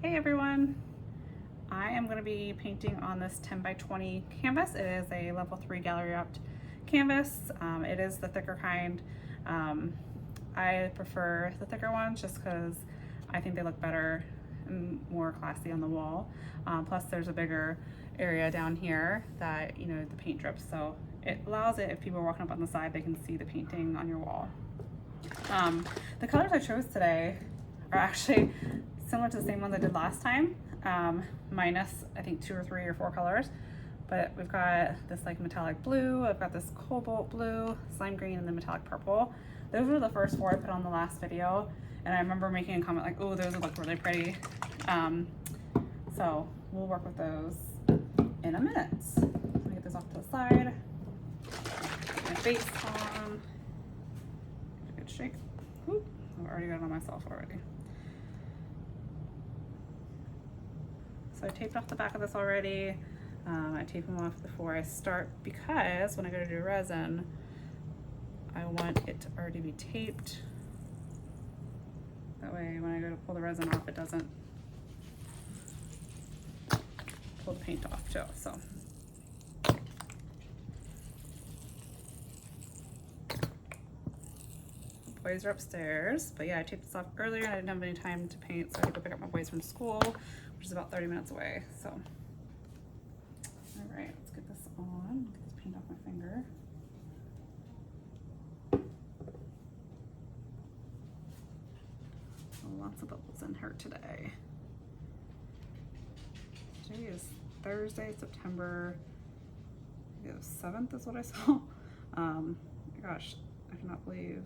Hey everyone! I am going to be painting on this 10 by 20 canvas. It is a level 3 gallery wrapped canvas. It is the thicker kind. I prefer the thicker ones just because I think they look better and more classy on the wall. Plus there's a bigger area down here that, you know, the paint drips, so it allows it, if people are walking up on the side, they can see the painting on your wall. The colors I chose today are actually similar to the same ones I did last time, minus I think 2 or 3 or 4 colors. But we've got this like metallic blue, I've got this cobalt blue, slime green, and then metallic purple. Those were the first 4 I put on the last video, and I remember making a comment like, oh, those would look really pretty. So we'll work with those in a minute. Let me get this off to the side. Get my base on. Give it a good shake. Whoop. I've already got it on myself already. So I taped off the back of this already. I tape them off before I start because when I go to do resin, I want it to already be taped. That way when I go to pull the resin off, it doesn't pull the paint off too. So boys are upstairs, but yeah, I taped this off earlier and I didn't have any time to paint, so I had to go pick up my boys from school, which is about 30 minutes away. So all right, let's get this on. Get this paint off my finger. Lots of bubbles in her today. Today is Thursday, September 7th is what I saw. Gosh, I cannot believe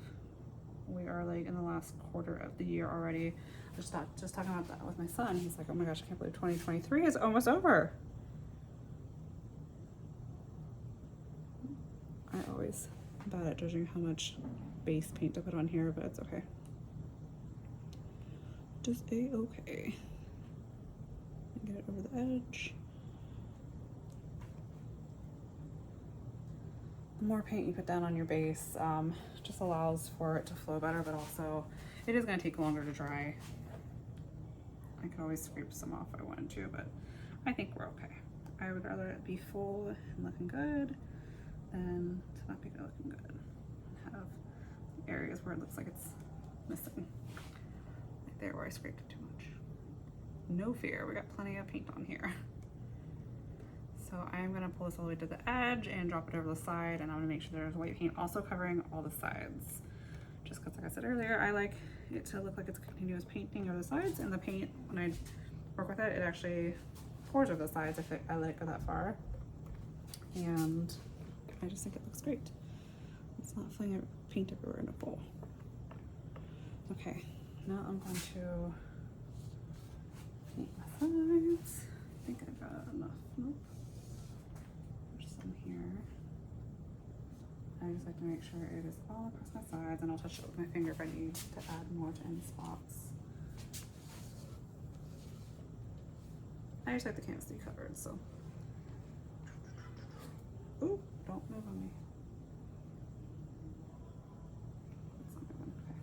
we are like in the last quarter of the year already. I just talking about that with my son. He's like, oh my gosh, I can't believe 2023 is almost over. I always bad at judging how much base paint to put on here, but it's okay. Just a-okay. Get it over the edge. The more paint you put down on your base just allows for it to flow better, but also it is going to take longer to dry. I could always scrape some off if I wanted to, but I think we're okay. I would rather it be full and looking good than to not be looking good and have areas where it looks like it's missing. Like there where I scraped it too much. No fear, we got plenty of paint on here. So I'm gonna pull this all the way to the edge and drop it over the side, and I'm gonna make sure there's white paint also covering all the sides. Just because, like I said earlier, I like it to look like it's continuous painting over the sides, and the paint, when I work with it, it actually pours over the sides if I let it go that far. And I just think it looks great. It's not flinging paint everywhere in a bowl. Okay, now I'm going to paint my sides. I think I've got enough. Nope. There's some here. I just like to make sure it is all across my sides, and I'll touch it with my finger if I need to add more to any spots. I just like the canvas to be covered, so. Ooh, don't move on me. That's not moving, okay.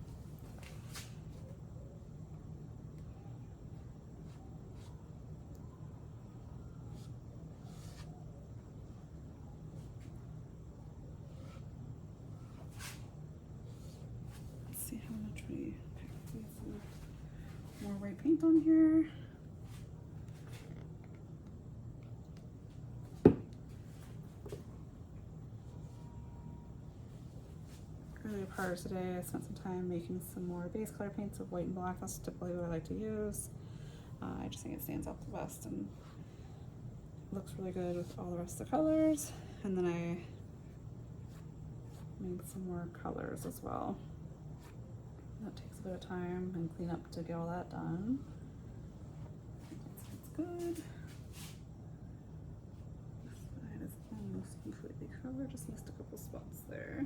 Let's see how much we have some more white paint on here. Earlier part of today, I spent some time making some more base color paints of white and black. That's typically what I like to use. I just think it stands out the best and looks really good with all the rest of the colors. And then I made some more colors as well. That takes a bit of time and clean up to get all that done. That's good. This side is almost completely covered, just missed a couple spots there.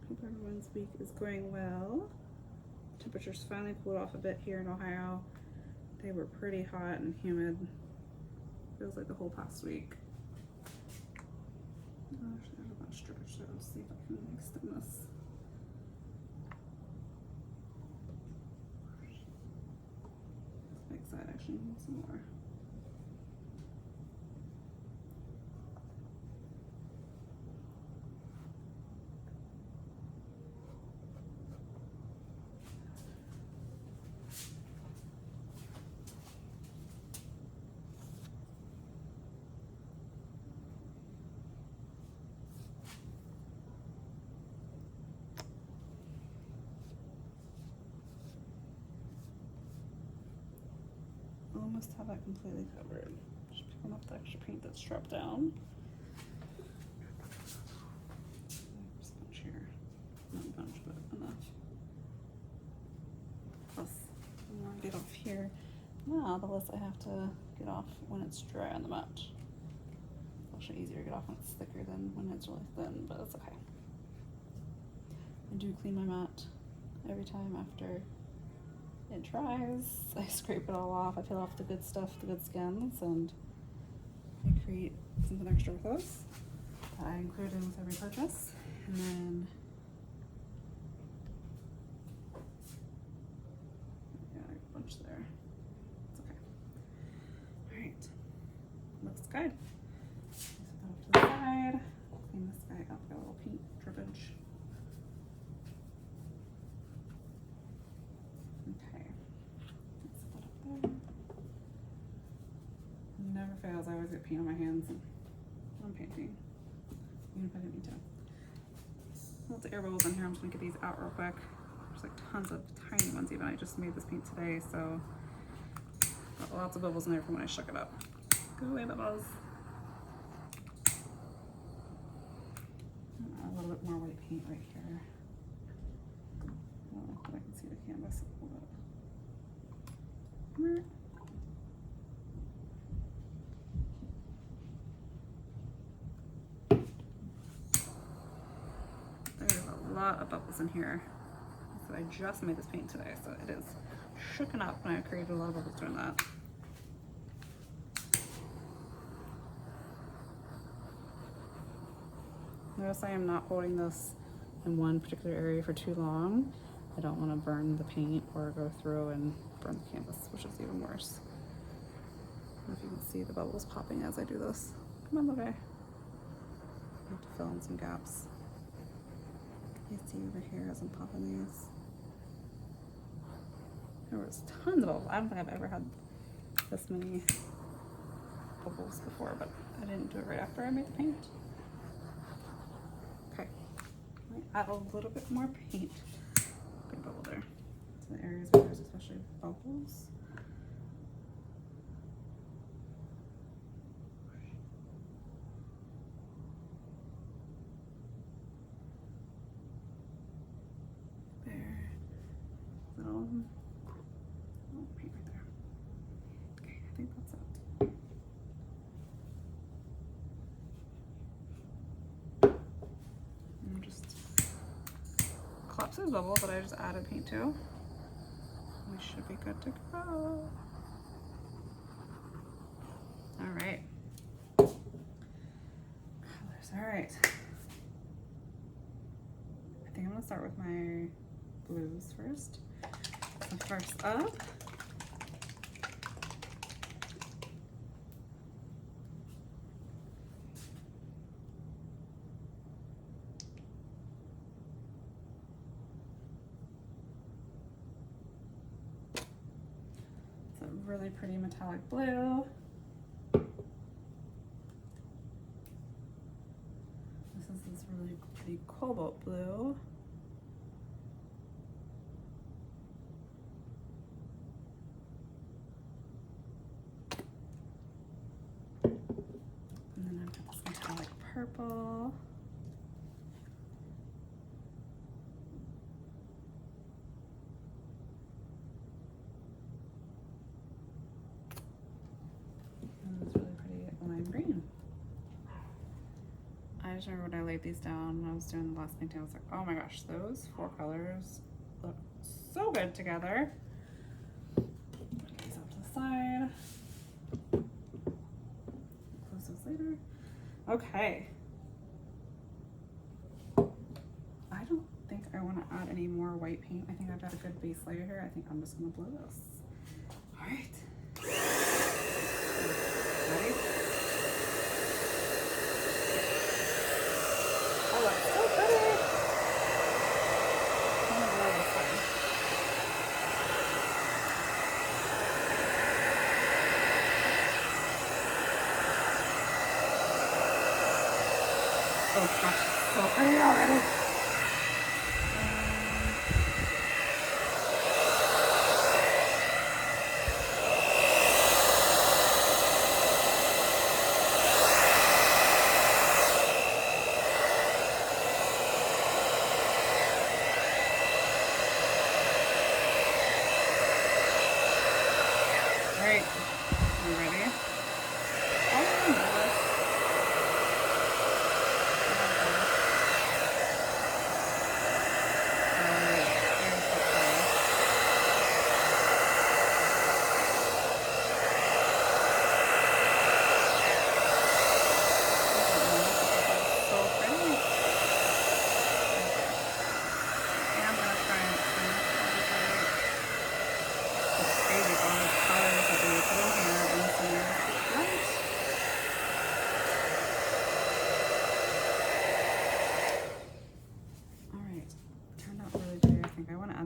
Hope everyone's week is going well. Temperatures finally cooled off a bit here in Ohio. They were pretty hot and humid. Feels like the whole past week. stretch, so let's see if I can extend this. This big side actually needs some more. Almost have that completely covered. Just picking up the extra paint that's dropped down. There's a bunch here. Not a bunch, but enough. Plus, I want to get off here. Now, the less I have to get off when it's dry on the mat. It's actually easier to get off when it's thicker than when it's really thin, but it's okay. I do clean my mat every time after it dries. I scrape it all off. I peel off the good stuff, the good skins, and I create something extra with those that I include in with every purchase. And then yeah, a bunch there. It's okay. All right, looks good. Set that off to the side. Clean this guy up. Got a little paint drippage. Never fails. I always get paint on my hands when I'm painting, even if I didn't need to. Lots of air bubbles in here. I'm just gonna get these out real quick. There's like tons of tiny ones even. I just made this paint today, so got lots of bubbles in there from when I shook it up. Go away, bubbles. A little bit more white paint right here. I don't know if I can see the canvas a little bit. Lot of bubbles in here. So I just made this paint today, so it is shooken up, and I created a lot of bubbles doing that. Notice I am not holding this in one particular area for too long. I don't want to burn the paint or go through and burn the canvas, which is even worse. I don't know if you can see the bubbles popping as I do this. Come on, Logan. I have to fill in some gaps. You see over here as I'm popping these. There was tons of bubbles. I don't think I've ever had this many bubbles before, but I didn't do it right after I made the paint. Okay, add a little bit more paint. Big bubble there. So the areas where there's especially bubbles. Little paint right there. Okay, I think that's it. And just collapse those bubbles that I just added paint to. We should be good to go. All right. Colors. All right. I think I'm gonna start with my blues first. So first up, it's a really pretty metallic blue. This is this really pretty cobalt blue. Purple. And this really pretty lime green. I just remember when I laid these down when I was doing the last painting, I was like, oh my gosh, those four colors look so good together. Put these off to the side. Close those later. Okay. I want to add any more white paint. I think I've got a good base layer here. I think I'm just going to blow this. All right. Ready? Oh, that's so pretty. I'm gonna blow this one. Oh gosh, it's so pretty already. Alright, you ready? Oh, yes.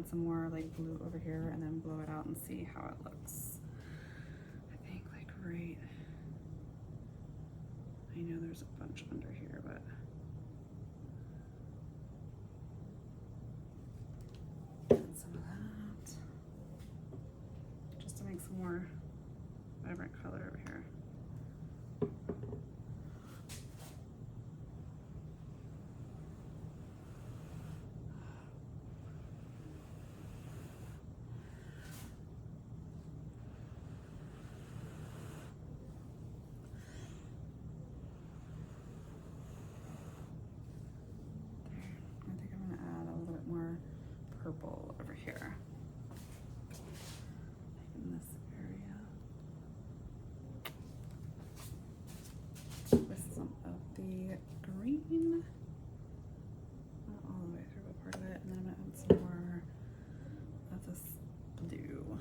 Some more like blue over here and then blow it out and see how it looks. I think like right, I know there's a bunch under here, but add some of that just to make some more vibrant color over here. Purple over here in this area with some of the green, not all the way through, but part of it, and then I'm going to add some more of this blue to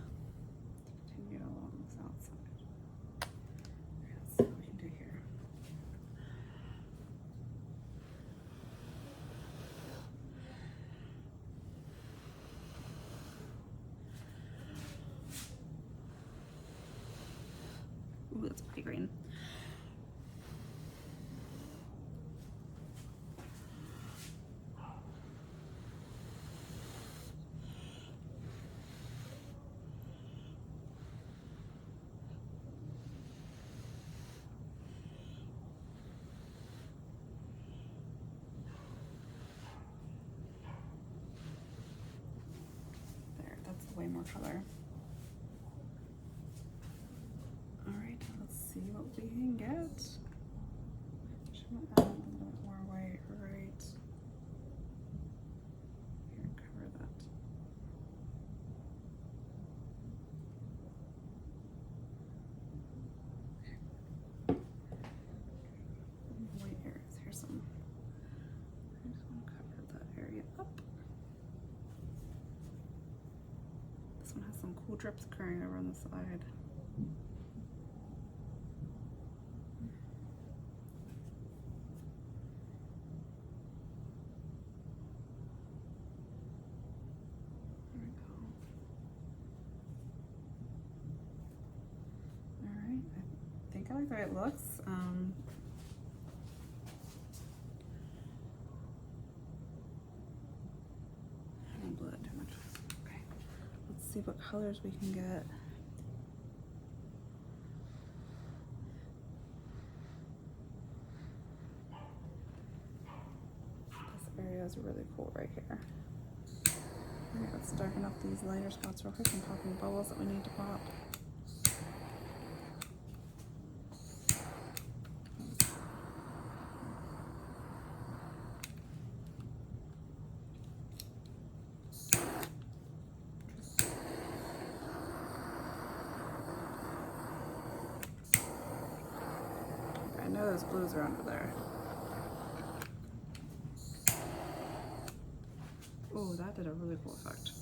continue along this outside. Let's see what we can do here. Ooh, that's pretty green. There, that's way more color. See what we can get. Just gonna add a little bit more white right here and cover that. Okay. White areas. Here's some. I just want to cover that area up. This one has some cool drips occurring over on the side. I like the way it looks. I don't blow it too much. Okay, let's see what colors we can get. This area is really cool right here. All right, let's darken up these lighter spots real quick and pop any bubbles that we need to pop. I know those blues are under there. Ooh, did a really cool effect.